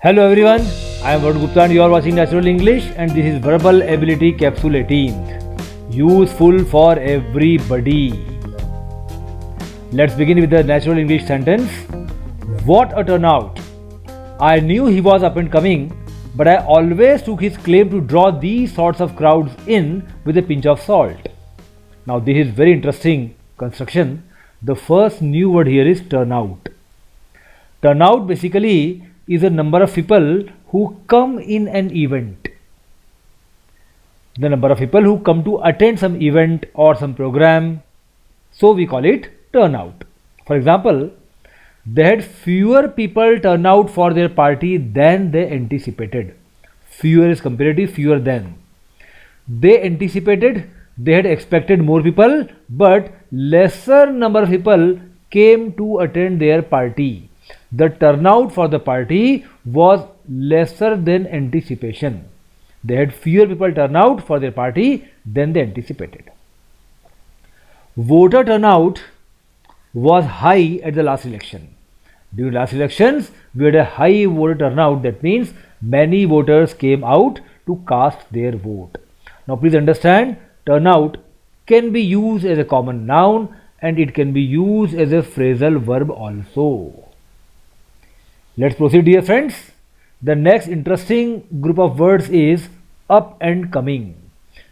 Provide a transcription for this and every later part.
Hello everyone, I am Varun Gupta and you are watching Natural English and this is Verbal Ability Capsule 18th. Useful for everybody. Let's begin with the Natural English sentence. What a turnout! I knew he was up and coming, but I always took his claim to draw these sorts of crowds in with a pinch of salt. Now this is very interesting construction. The first new word here is turnout. Turnout basically is a number of people who come in an event. The number of people who come to attend some event or some program. So we call it turnout. For example, they had fewer people turn out for their party than they anticipated. Fewer is comparative, fewer than. They anticipated, they had expected more people, but lesser number of people came to attend their party. The turnout for the party was lesser than anticipation. They had fewer people turn out for their party than they anticipated. Voter turnout was high at the last election. During last elections, we had a high voter turnout. That means many voters came out to cast their vote. Now please understand, turnout can be used as a common noun and it can be used as a phrasal verb also. Let's proceed, dear friends. The next interesting group of words is up and coming.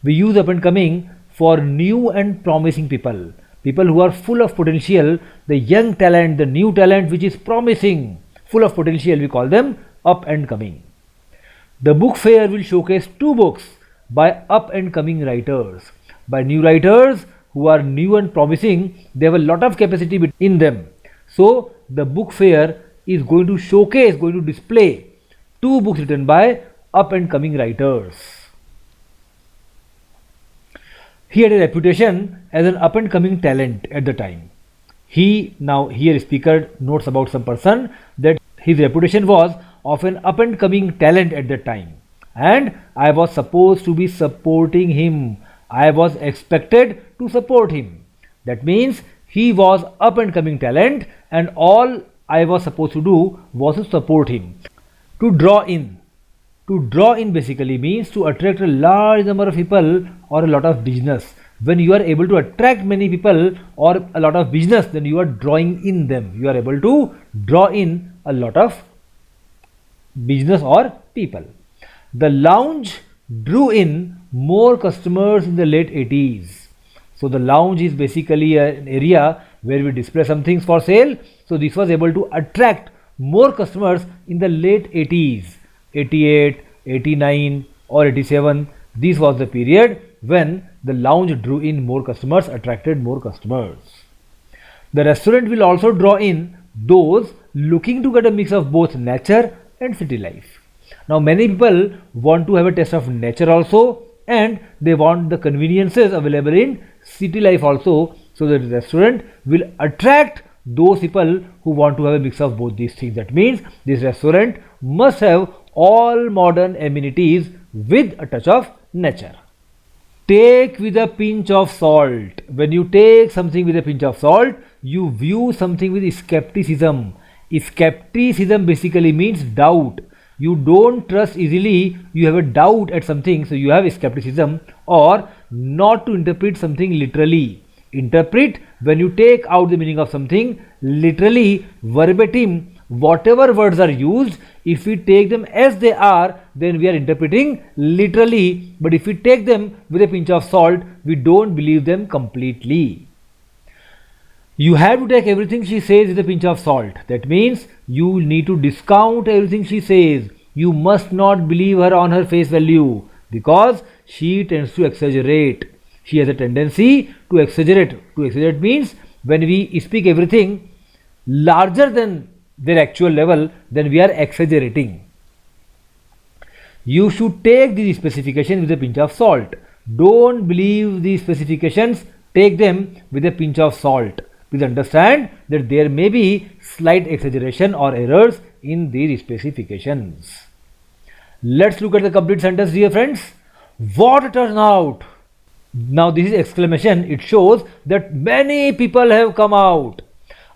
We use up and coming for new and promising people. People who are full of potential, the young talent, the new talent which is promising, full of potential, we call them up and coming. The book fair will showcase 2 books by up and coming writers. By new writers who are new and promising, they have a lot of capacity in them. So the book fair is going to showcase, going to display 2 books written by up and coming writers. He had a reputation as an up and coming talent at the time. Now here speaker notes about some person that his reputation was of an up and coming talent at that time. And I was supposed to be supporting him. I was expected to support him. That means he was up and coming talent and all I was supposed to do was to support him. To draw in. To draw in basically means to attract a large number of people or a lot of business. When you are able to attract many people or a lot of business, then you are drawing in them. You are able to draw in a lot of business or people. The lounge drew in more customers in the late 80s. So the lounge is basically an area where we display some things for sale. So this was able to attract more customers in the late 80s, 88, 89 or 87. This was the period when the lounge drew in more customers, attracted more customers. The restaurant will also draw in those looking to get a mix of both nature and city life. Now many people want to have a taste of nature also and they want the conveniences available in city life also. So the restaurant will attract those people who want to have a mix of both these things. That means this restaurant must have all modern amenities with a touch of nature. Take with a pinch of salt. When you take something with a pinch of salt, you view something with skepticism. Skepticism basically means doubt. You don't trust easily, you have a doubt at something, so you have skepticism. Or not to interpret something literally. Interpret when you take out the meaning of something literally, verbatim, whatever words are used, if we take them as they are, then we are interpreting literally, but if we take them with a pinch of salt, we don't believe them completely. You have to take everything she says with a pinch of salt. That means you need to discount everything she says. You must not believe her on her face value because she tends to exaggerate. She has a tendency to exaggerate. To exaggerate means when we speak everything larger than their actual level, then we are exaggerating. You should take these specifications with a pinch of salt. Don't believe these specifications, take them with a pinch of salt. Please understand that there may be slight exaggeration or errors in these specifications. Let's look at the complete sentence, dear friends. What a turnout! Now this is exclamation. It shows that many people have come out.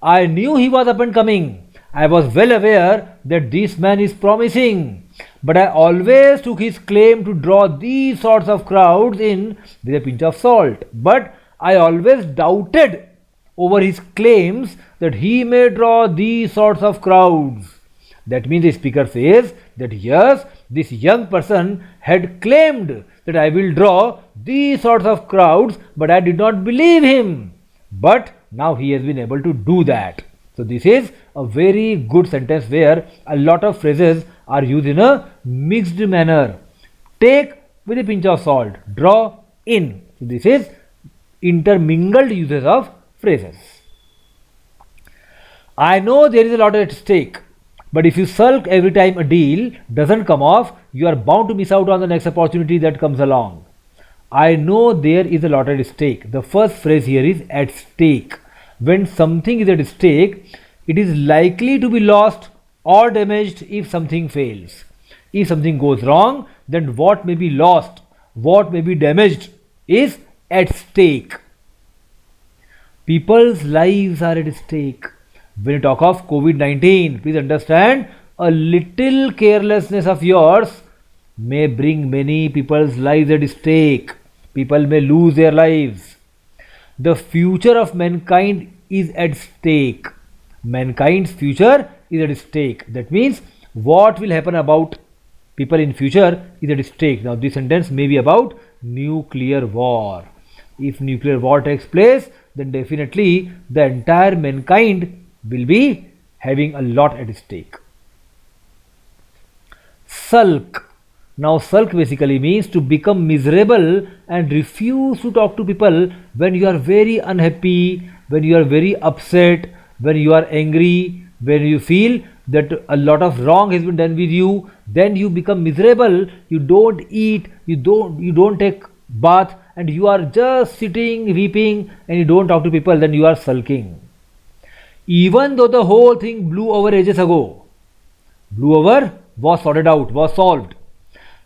I knew he was up and coming. I was well aware that this man is promising, but I always took his claim to draw these sorts of crowds in with a pinch of salt. But I always doubted over his claims that he may draw these sorts of crowds. That means the speaker says that yes, this young person had claimed that I will draw these sorts of crowds, but I did not believe him. But now he has been able to do that. So this is a very good sentence where a lot of phrases are used in a mixed manner. Take with a pinch of salt, draw in. So this is intermingled uses of phrases. I know there is a lot at stake, but if you sulk every time a deal doesn't come off, you are bound to miss out on the next opportunity that comes along. I know there is a lot at stake. The first phrase here is at stake. When something is at stake, it is likely to be lost or damaged if something fails. If something goes wrong, then what may be lost, what may be damaged is at stake. People's lives are at stake. When you talk of COVID-19, please understand, a little carelessness of yours may bring many people's lives at stake. People may lose their lives. The future of mankind is at stake. Mankind's future is at stake. That means what will happen about people in future is at stake. Now this sentence may be about nuclear war. If nuclear war takes place, then definitely the entire mankind will be having a lot at stake. Sulk. Now sulk basically means to become miserable and refuse to talk to people when you are very unhappy, when you are very upset, when you are angry, when you feel that a lot of wrong has been done with you, then you become miserable, you don't eat, you don't take bath, and you are just sitting weeping and you don't talk to people, then you are sulking. Even though the whole thing blew over ages ago, blew over, was sorted out, was solved.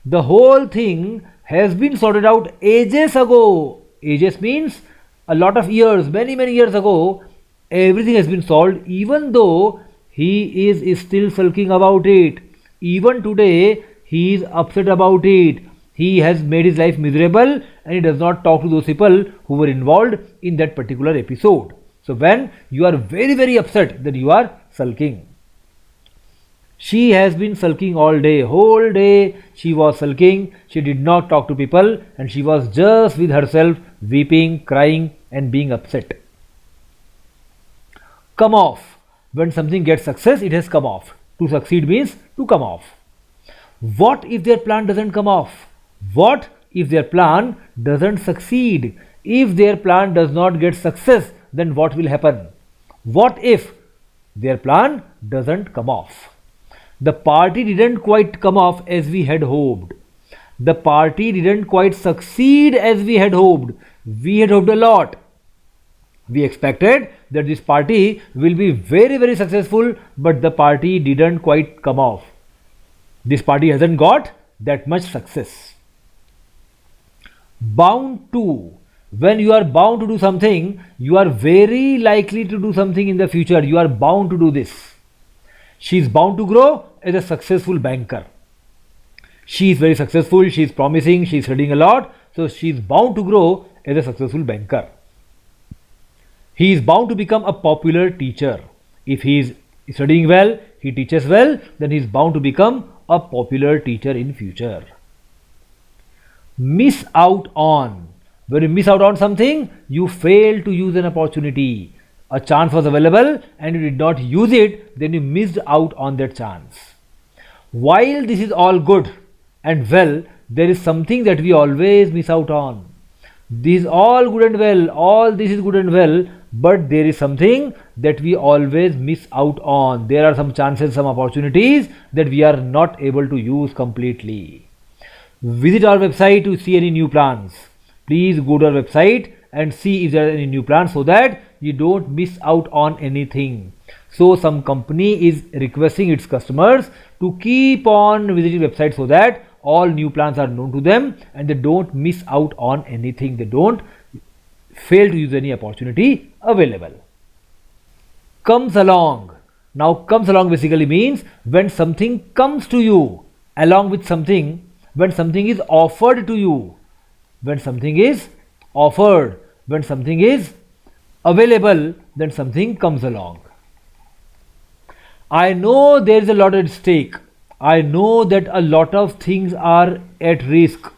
The whole thing has been sorted out ages ago. Ages means a lot of years, many years ago, everything has been solved, even though he is still sulking about it. Even today, he is upset about it. He has made his life miserable and he does not talk to those people who were involved in that particular episode. So when you are very upset, then you are sulking. She has been sulking all day, whole day she was sulking, she did not talk to people and she was just with herself, weeping, crying and being upset. Come off. When something gets success, it has come off. To succeed means to come off. What if their plan doesn't come off? What if their plan doesn't succeed? If their plan does not get success, then what will happen? What if their plan doesn't come off? The party didn't quite come off as we had hoped. The party didn't quite succeed as we had hoped. We had hoped a lot. We expected that this party will be very successful, but the party didn't quite come off. This party hasn't got that much success. Bound to. When you are bound to do something, you are very likely to do something in the future. You are bound to do this. She is bound to grow as a successful banker. She is very successful, she is promising, she is studying a lot, so she is bound to grow as a successful banker. He is bound to become a popular teacher. If he is studying well, he teaches well, then he is bound to become a popular teacher in future. Miss out on. When you miss out on something, you fail to use an opportunity. A chance was available and you did not use it, then you missed out on that chance. While this is all good and well, there is something that we always miss out on. This is all good and well, all this is good and well, but there is something that we always miss out on. There are some chances, some opportunities that we are not able to use completely. Visit our website to see any new plans. Please go to our website and see if there are any new plans so that you don't miss out on anything. So some company is requesting its customers to keep on visiting website so that all new plans are known to them and they don't miss out on anything. They don't fail to use any opportunity available. Comes along. Now comes along basically means when something comes to you along with something, when something is offered to you, when something is offered, when something is available, then something comes along. I know there is a lot at stake. I know that a lot of things are at risk.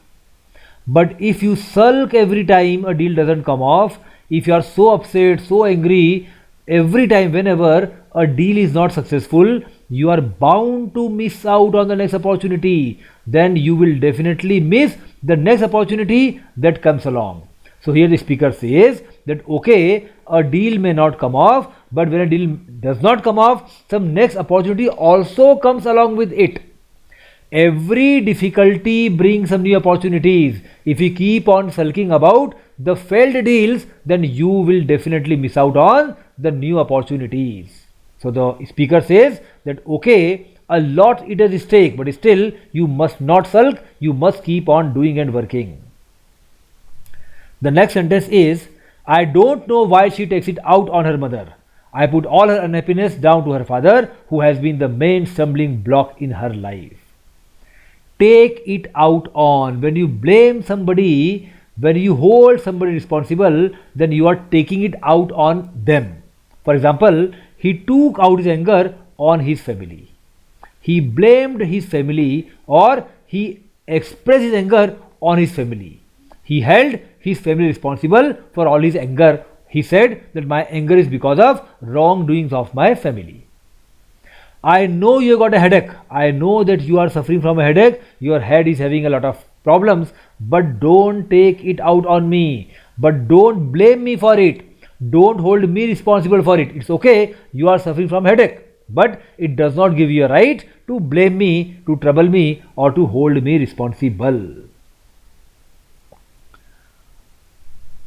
But if you sulk every time a deal doesn't come off, if you are so upset, so angry, every time whenever a deal is not successful, you are bound to miss out on the next opportunity. Then you will definitely miss the next opportunity that comes along. So here the speaker says that okay, a deal may not come off, but when a deal does not come off, some next opportunity also comes along with it. Every difficulty brings some new opportunities. If you keep on sulking about the failed deals, then you will definitely miss out on the new opportunities. So the speaker says that okay, a lot it is at stake, but still you must not sulk, you must keep on doing and working. The next sentence is, I don't know why she takes it out on her mother. I put all her unhappiness down to her father, who has been the main stumbling block in her life. Take it out on. When you blame somebody, when you hold somebody responsible, then you are taking it out on them. For example, he took out his anger on his family. He blamed his family, or he expressed his anger on his family. He held his family responsible for all his anger. He said that my anger is because of wrongdoings of my family. I know you got a headache. I know that you are suffering from a headache. Your head is having a lot of problems, but don't take it out on me. But don't blame me for it. Don't hold me responsible for it. It's okay, you are suffering from headache, but it does not give you a right to blame me, to trouble me, or to hold me responsible.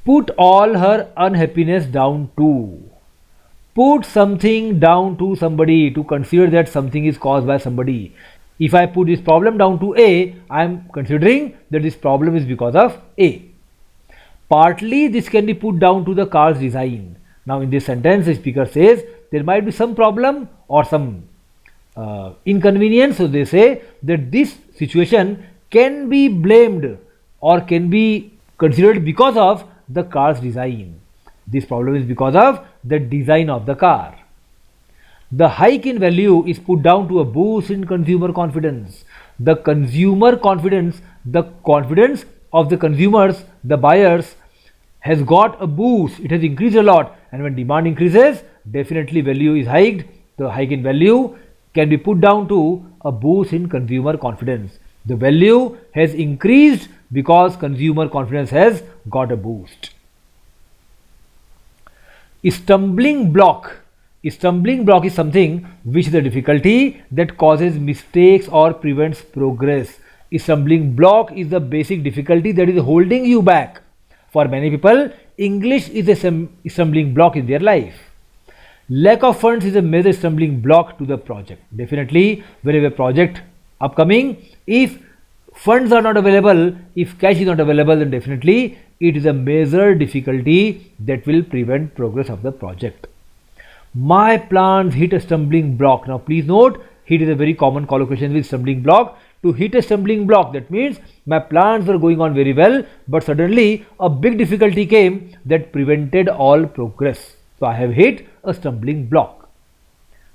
Put all her unhappiness down to. Put something down to somebody, to consider that something is caused by somebody. If I put this problem down to A, I am considering that this problem is because of A. Partly this can be put down to the car's design. Now in this sentence the speaker says there might be some problem or some inconvenience. So they say that this situation can be blamed or can be considered because of the car's design. This problem is because of the design of the car. The hike in value is put down to a boost in consumer confidence. The consumer confidence, the confidence of the consumers, the buyers, has got a boost. It has increased a lot, and when demand increases, definitely value is hiked. The hike in value can be put down to a boost in consumer confidence. The value has increased because consumer confidence has got a boost. Stumbling block. Stumbling block is something which is a difficulty that causes mistakes or prevents progress. Stumbling block is the basic difficulty that is holding you back. For many people, English is a stumbling block in their life. Lack of funds is a major stumbling block to the project. Definitely, when you have a project upcoming, if funds are not available, if cash is not available, then definitely it is a major difficulty that will prevent progress of the project. My plans hit a stumbling block. Now please note, hit is a very common collocation with stumbling block. To hit a stumbling block, that means my plans were going on very well, but suddenly a big difficulty came that prevented all progress. So I have hit a stumbling block.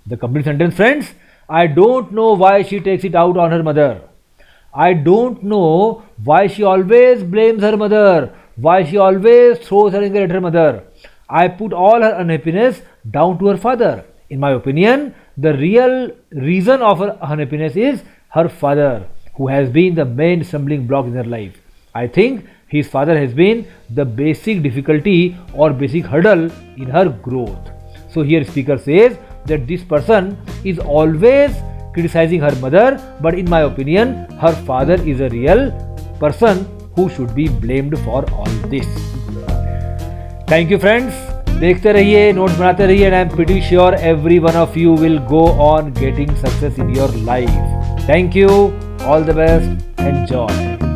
The complete sentence, friends. I don't know why she takes it out on her mother. I don't know why she always blames her mother, why she always throws her anger at her mother. I put all her unhappiness down to her father. In my opinion, the real reason of her unhappiness is her father, who has been the main stumbling block in her life. I think his father has been the basic difficulty or basic hurdle in her growth. So here speaker says that this person is always criticizing her mother, but in my opinion, her father is a real person who should be blamed for all this. Thank you friends. देखते रहिए, notes बनाते रहिए, and I am pretty sure every one of you will go on getting success in your life. Thank you. All the best. Enjoy.